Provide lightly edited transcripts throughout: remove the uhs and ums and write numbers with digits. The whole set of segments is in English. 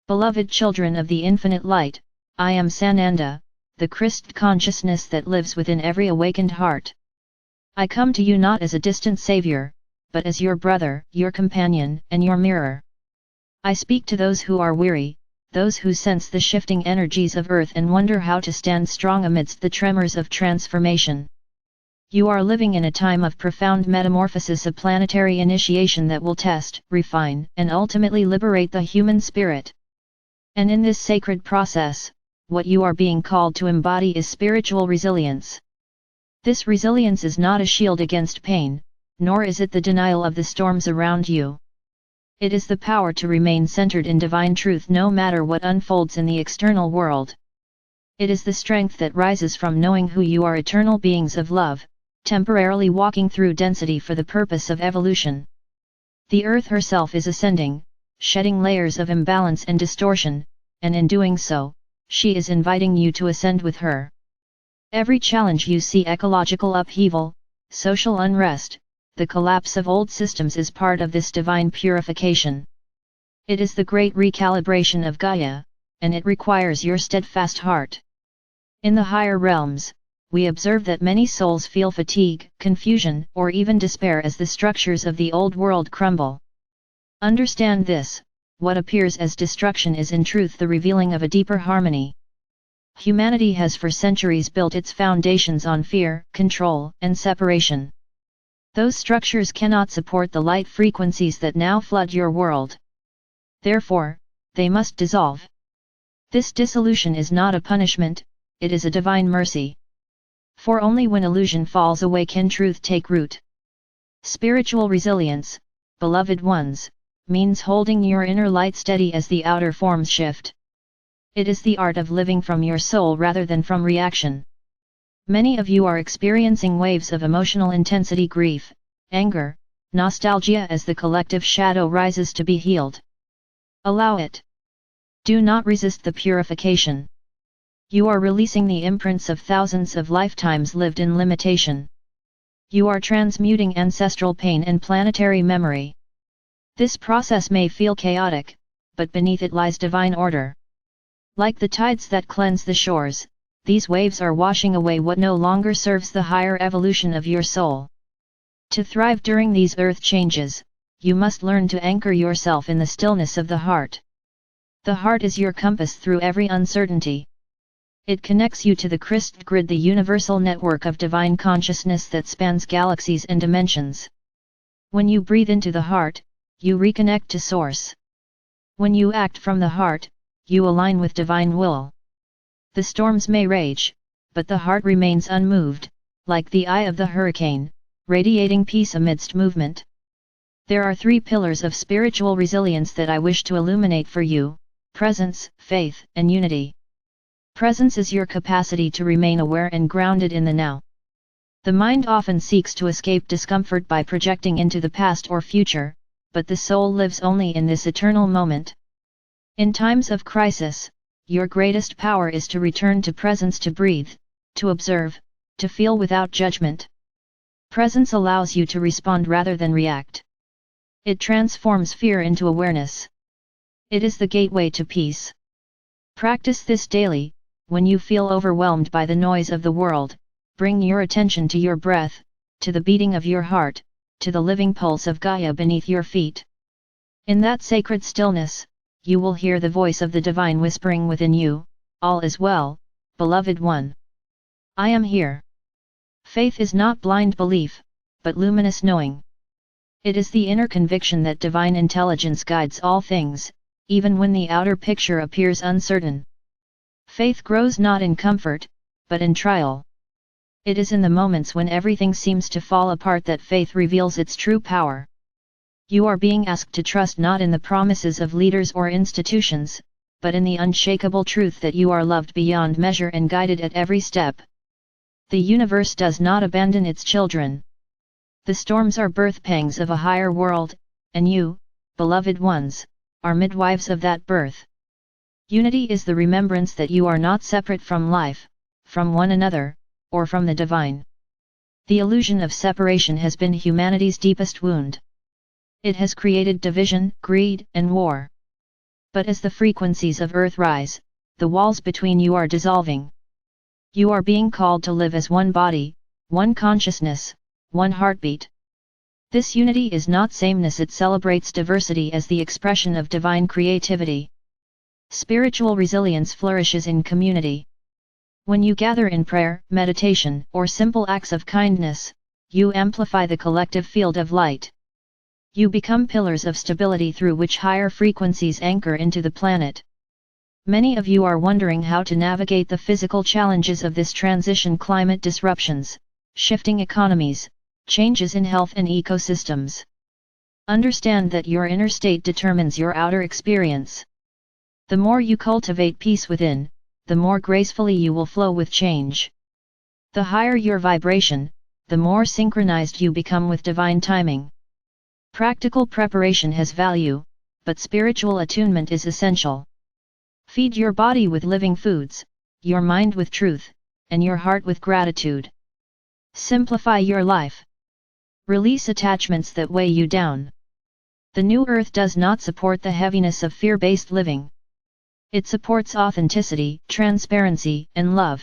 Beloved children of the infinite light, I am Sananda, the Christ consciousness that lives within every awakened heart. I come to you not as a distant savior, but as your brother, your companion, and your mirror. I speak to those who are weary, those who sense the shifting energies of earth and wonder how to stand strong amidst the tremors of transformation. You are living in a time of profound metamorphosis, a planetary initiation that will test, refine, and ultimately liberate the human spirit. And in this sacred process, what you are being called to embody is spiritual resilience. This resilience is not a shield against pain, nor is it the denial of the storms around you. It is the power to remain centered in divine truth no matter what unfolds in the external world. It is the strength that rises from knowing who you are, eternal beings of love, temporarily walking through density for the purpose of evolution. The earth herself is ascending, shedding layers of imbalance and distortion, and in doing so, she is inviting you to ascend with her. Every challenge you see, ecological upheaval, social unrest, the collapse of old systems, is part of this divine purification. It is the great recalibration of Gaia, and it requires your steadfast heart. In the higher realms, we observe that many souls feel fatigue, confusion, or even despair as the structures of the old world crumble. Understand this: what appears as destruction is in truth the revealing of a deeper harmony. Humanity has for centuries built its foundations on fear, control, and separation. Those structures cannot support the light frequencies that now flood your world. Therefore, they must dissolve. This dissolution is not a punishment, it is a divine mercy. For only when illusion falls away can truth take root. Spiritual resilience, beloved ones, means holding your inner light steady as the outer forms shift. It is the art of living from your soul rather than from reaction. Many of you are experiencing waves of emotional intensity, grief, anger, nostalgia as the collective shadow rises to be healed. Allow it. Do not resist the purification. You are releasing the imprints of thousands of lifetimes lived in limitation. You are transmuting ancestral pain and planetary memory. This process may feel chaotic, but beneath it lies divine order. Like the tides that cleanse the shores, these waves are washing away what no longer serves the higher evolution of your soul. To thrive during these earth changes, you must learn to anchor yourself in the stillness of the heart. The heart is your compass through every uncertainty. It connects you to the Christ grid, the universal network of divine consciousness that spans galaxies and dimensions. When you breathe into the heart, you reconnect to Source. When you act from the heart, you align with divine will. The storms may rage, but the heart remains unmoved, like the eye of the hurricane, radiating peace amidst movement. There are 3 pillars of spiritual resilience that I wish to illuminate for you: presence, faith, and unity. Presence is your capacity to remain aware and grounded in the now. The mind often seeks to escape discomfort by projecting into the past or future, but the soul lives only in this eternal moment. In times of crisis, your greatest power is to return to presence, to breathe, to observe, to feel without judgment. Presence allows you to respond rather than react. It transforms fear into awareness. It is the gateway to peace. Practice this daily. When you feel overwhelmed by the noise of the world, bring your attention to your breath, to the beating of your heart, to the living pulse of Gaia beneath your feet. In that sacred stillness, you will hear the voice of the divine whispering within you, "All is well, beloved one. I am here." Faith is not blind belief, but luminous knowing. It is the inner conviction that divine intelligence guides all things, even when the outer picture appears uncertain. Faith grows not in comfort, but in trial. It is in the moments when everything seems to fall apart that faith reveals its true power. You are being asked to trust not in the promises of leaders or institutions, but in the unshakable truth that you are loved beyond measure and guided at every step. The universe does not abandon its children. The storms are birth pangs of a higher world, and you, beloved ones, are midwives of that birth. Unity is the remembrance that you are not separate from life, from one another, or from the divine. The illusion of separation has been humanity's deepest wound. It has created division, greed, and war. But as the frequencies of Earth rise, the walls between you are dissolving. You are being called to live as one body, one consciousness, one heartbeat. This unity is not sameness, it celebrates diversity as the expression of divine creativity. Spiritual resilience flourishes in community. When you gather in prayer, meditation, or simple acts of kindness, you amplify the collective field of light. You become pillars of stability through which higher frequencies anchor into the planet. Many of you are wondering how to navigate the physical challenges of this transition: climate disruptions, shifting economies, changes in health and ecosystems. Understand that your inner state determines your outer experience. The more you cultivate peace within, the more gracefully you will flow with change. The higher your vibration, the more synchronized you become with divine timing. Practical preparation has value, but spiritual attunement is essential. Feed your body with living foods, your mind with truth, and your heart with gratitude. Simplify your life. Release attachments that weigh you down. The new earth does not support the heaviness of fear-based living. It supports authenticity, transparency, and love.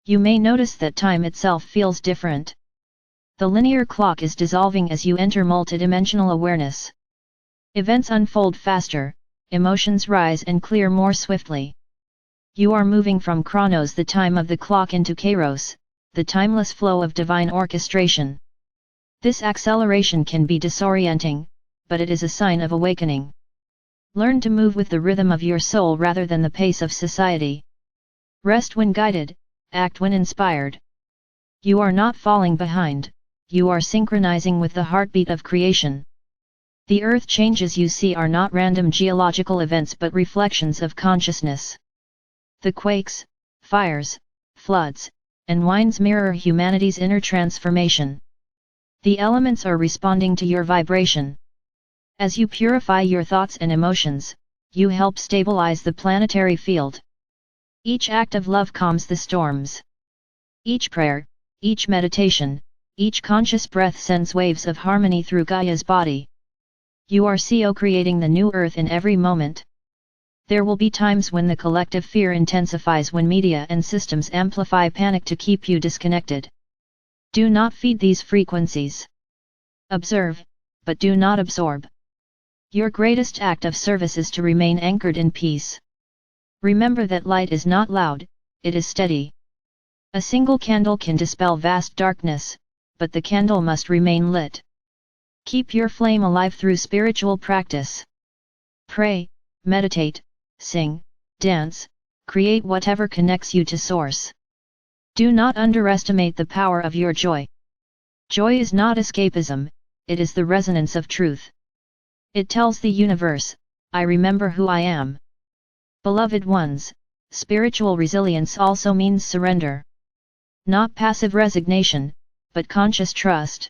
You may notice that time itself feels different. The linear clock is dissolving as you enter multidimensional awareness. Events unfold faster, emotions rise and clear more swiftly. You are moving from chronos, the time of the clock, into kairos, the timeless flow of divine orchestration. This acceleration can be disorienting, but it is a sign of awakening. Learn to move with the rhythm of your soul rather than the pace of society. Rest when guided, act when inspired. You are not falling behind, you are synchronizing with the heartbeat of creation. The earth changes you see are not random geological events but reflections of consciousness. The quakes, fires, floods, and winds mirror humanity's inner transformation. The elements are responding to your vibration. As you purify your thoughts and emotions, you help stabilize the planetary field. Each act of love calms the storms. Each prayer, each meditation, each conscious breath sends waves of harmony through Gaia's body. You are co-creating the new earth in every moment. There will be times when the collective fear intensifies, when media and systems amplify panic to keep you disconnected. Do not feed these frequencies. Observe, but do not absorb. Your greatest act of service is to remain anchored in peace. Remember that light is not loud, it is steady. A single candle can dispel vast darkness, but the candle must remain lit. Keep your flame alive through spiritual practice. Pray, meditate, sing, dance, create whatever connects you to Source. Do not underestimate the power of your joy. Joy is not escapism, it is the resonance of truth. It tells the universe, I remember who I am. Beloved ones, spiritual resilience also means surrender. Not passive resignation, but conscious trust.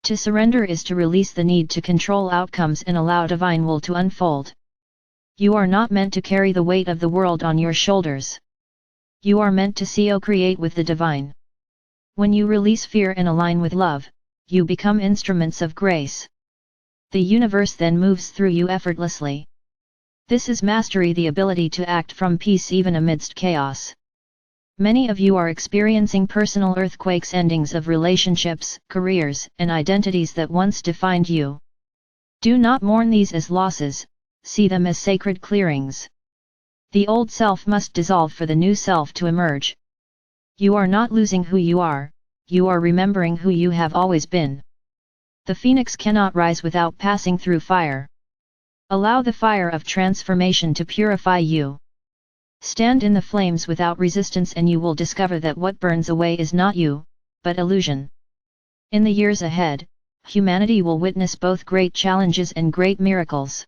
To surrender is to release the need to control outcomes and allow divine will to unfold. You are not meant to carry the weight of the world on your shoulders. You are meant to co-create with the divine. When you release fear and align with love, you become instruments of grace. The universe then moves through you effortlessly. This is mastery, the ability to act from peace even amidst chaos. Many of you are experiencing personal earthquakes, endings of relationships, careers, and identities that once defined you. Do not mourn these as losses, see them as sacred clearings. The old self must dissolve for the new self to emerge. You are not losing who you are remembering who you have always been. The phoenix cannot rise without passing through fire. Allow the fire of transformation to purify you. Stand in the flames without resistance and you will discover that what burns away is not you, but illusion. In the years ahead, humanity will witness both great challenges and great miracles.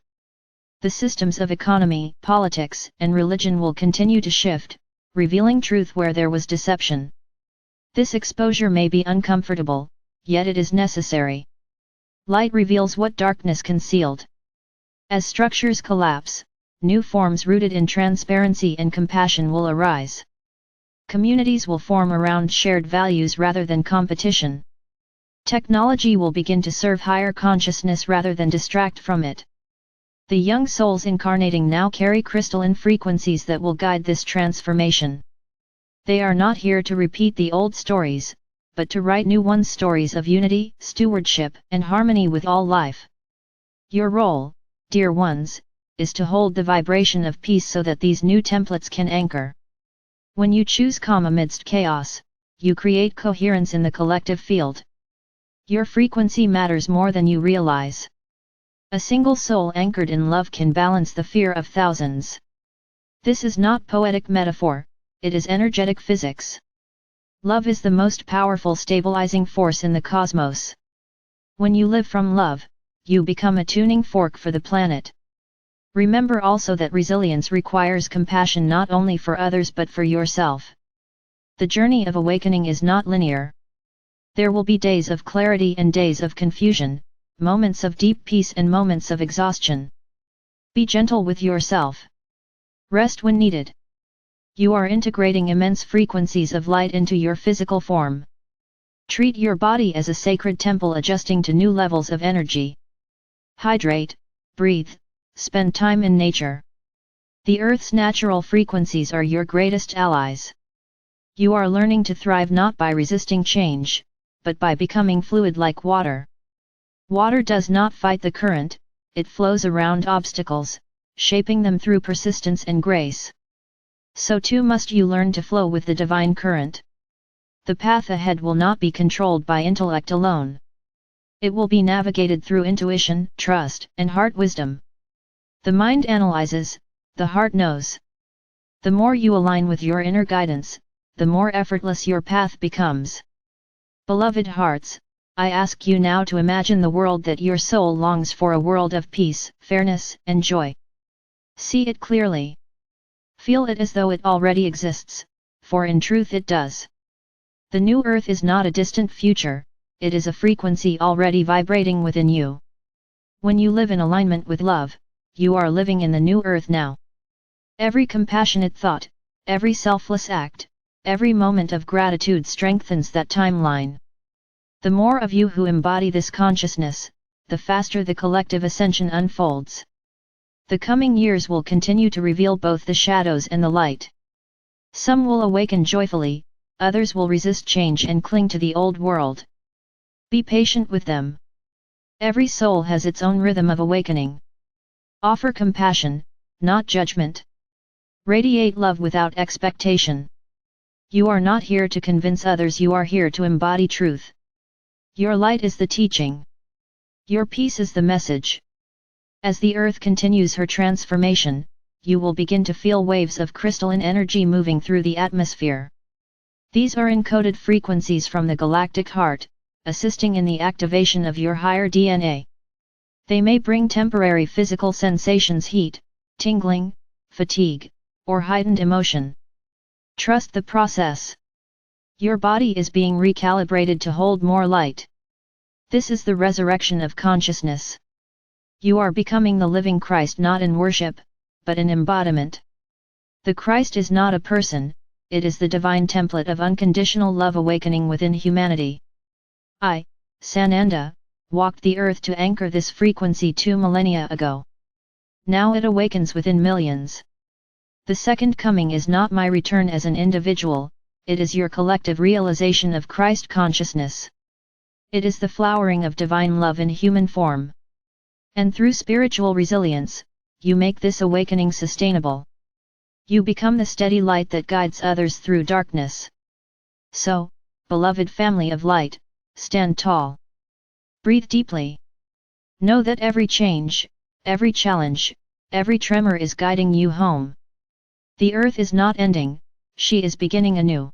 The systems of economy, politics, and religion will continue to shift, revealing truth where there was deception. This exposure may be uncomfortable, yet it is necessary. Light reveals what darkness concealed. As structures collapse, new forms rooted in transparency and compassion will arise. Communities will form around shared values rather than competition. Technology will begin to serve higher consciousness rather than distract from it. The young souls incarnating now carry crystalline frequencies that will guide this transformation. They are not here to repeat the old stories, but to write new ones, stories of unity, stewardship, and harmony with all life. Your role, dear ones, is to hold the vibration of peace so that these new templates can anchor. When you choose calm amidst chaos, you create coherence in the collective field. Your frequency matters more than you realize. A single soul anchored in love can balance the fear of thousands. This is not poetic metaphor, it is energetic physics. Love is the most powerful stabilizing force in the cosmos. When you live from love, you become a tuning fork for the planet. Remember also that resilience requires compassion not only for others but for yourself. The journey of awakening is not linear. There will be days of clarity and days of confusion, moments of deep peace and moments of exhaustion. Be gentle with yourself. Rest when needed. You are integrating immense frequencies of light into your physical form. Treat your body as a sacred temple adjusting to new levels of energy. Hydrate, breathe, spend time in nature. The Earth's natural frequencies are your greatest allies. You are learning to thrive not by resisting change, but by becoming fluid like water. Water does not fight the current, it flows around obstacles, shaping them through persistence and grace. So too must you learn to flow with the divine current. The path ahead will not be controlled by intellect alone. It will be navigated through intuition, trust, and heart wisdom. The mind analyzes, the heart knows. The more you align with your inner guidance, the more effortless your path becomes. Beloved hearts, I ask you now to imagine the world that your soul longs for, a world of peace, fairness, and joy. See it clearly. Feel it as though it already exists, for in truth it does. The new earth is not a distant future, it is a frequency already vibrating within you. When you live in alignment with love, you are living in the new earth now. Every compassionate thought, every selfless act, every moment of gratitude strengthens that timeline. The more of you who embody this consciousness, the faster the collective ascension unfolds. The coming years will continue to reveal both the shadows and the light. Some will awaken joyfully, others will resist change and cling to the old world. Be patient with them. Every soul has its own rhythm of awakening. Offer compassion, not judgment. Radiate love without expectation. You are not here to convince others, you are here to embody truth. Your light is the teaching. Your peace is the message. As the earth continues her transformation, you will begin to feel waves of crystalline energy moving through the atmosphere. These are encoded frequencies from the galactic heart, assisting in the activation of your higher DNA. They may bring temporary physical sensations, heat, tingling, fatigue, or heightened emotion. Trust the process. Your body is being recalibrated to hold more light. This is the resurrection of consciousness. You are becoming the living Christ not in worship, but in embodiment. The Christ is not a person, it is the divine template of unconditional love awakening within humanity. I, Sananda, walked the earth to anchor this frequency 2 millennia ago. Now it awakens within millions. The second coming is not my return as an individual, it is your collective realization of Christ consciousness. It is the flowering of divine love in human form. And through spiritual resilience, you make this awakening sustainable. You become the steady light that guides others through darkness. So, beloved family of light, stand tall. Breathe deeply. Know that every change, every challenge, every tremor is guiding you home. The earth is not ending, she is beginning anew.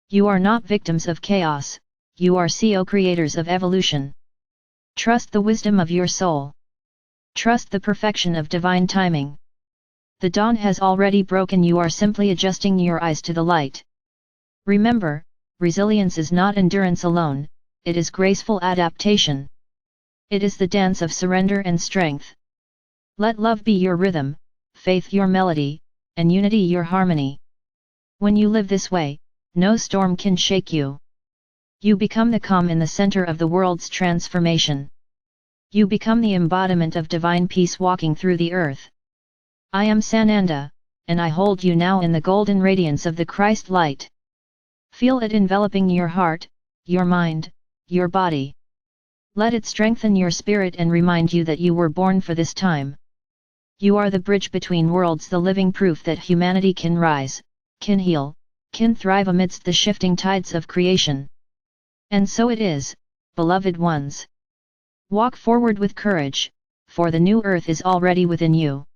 You are not victims of chaos, you are co-creators of evolution. Trust the wisdom of your soul. Trust the perfection of divine timing. The dawn has already broken, you are simply adjusting your eyes to the light. Remember, resilience is not endurance alone, it is graceful adaptation. It is the dance of surrender and strength. Let love be your rhythm, faith your melody, and unity your harmony. When you live this way, no storm can shake you. You become the calm in the center of the world's transformation. You become the embodiment of divine peace walking through the earth. I am Sananda, and I hold you now in the golden radiance of the Christ light. Feel it enveloping your heart, your mind, your body. Let it strengthen your spirit and remind you that you were born for this time. You are the bridge between worlds, the living proof that humanity can rise, can heal, can thrive amidst the shifting tides of creation. And so it is, beloved ones. Walk forward with courage, for the new earth is already within you.